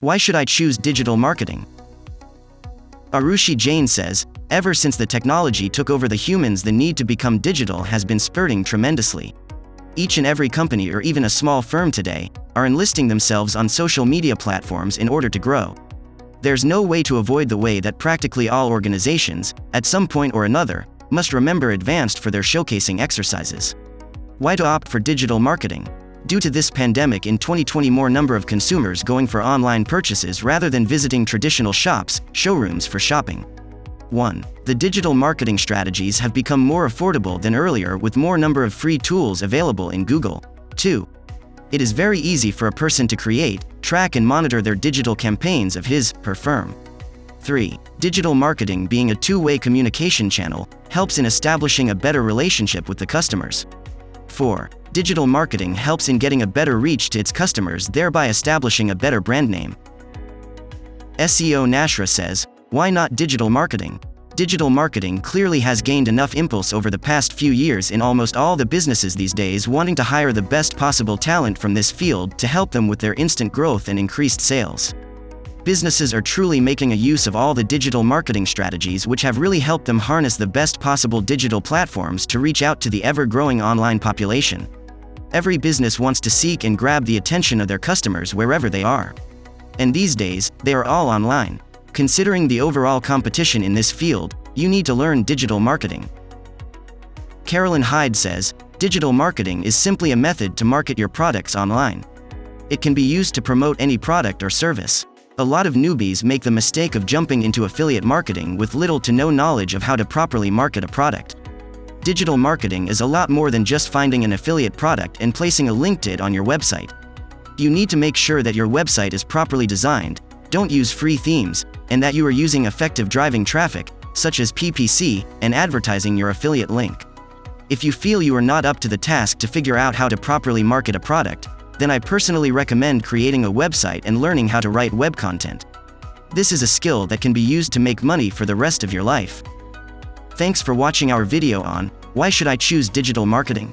Why should I choose digital marketing? Arushi Jain says, ever since the technology took over the humans, the need to become digital has been spurting tremendously. Each and every company or even a small firm today are enlisting themselves on social media platforms in order to grow. There's no way to avoid the way that practically all organizations, at some point or another, must remember advanced for their showcasing exercises. Why to opt for digital marketing? Due to this pandemic in 2020, more number of consumers going for online purchases rather than visiting traditional shops, showrooms for shopping. 1. The digital marketing strategies have become more affordable than earlier with more number of free tools available in Google. 2. It is very easy for a person to create, track and monitor their digital campaigns of his/her firm. 3. Digital marketing, being a two-way communication channel, helps in establishing a better relationship with the customers. 4. Digital marketing helps in getting a better reach to its customers, thereby establishing a better brand name. SEO Nashra says, why not digital marketing? Digital marketing clearly has gained enough impulse over the past few years in almost all the businesses these days wanting to hire the best possible talent from this field to help them with their instant growth and increased sales. Businesses are truly making a use of all the digital marketing strategies which have really helped them harness the best possible digital platforms to reach out to the ever-growing online population. Every business wants to seek and grab the attention of their customers wherever they are. And these days, they are all online. Considering the overall competition in this field, you need to learn digital marketing. Carolyn Hyde says, digital marketing is simply a method to market your products online. It can be used to promote any product or service. A lot of newbies make the mistake of jumping into affiliate marketing with little to no knowledge of how to properly market a product. Digital marketing is a lot more than just finding an affiliate product and placing a link to it on your website. You need to make sure that your website is properly designed, don't use free themes, and that you are using effective driving traffic, such as PPC, and advertising your affiliate link. If you feel you are not up to the task to figure out how to properly market a product, then I personally recommend creating a website and learning how to write web content. This is a skill that can be used to make money for the rest of your life. Thanks for watching our video on Why Should I Choose Digital Marketing?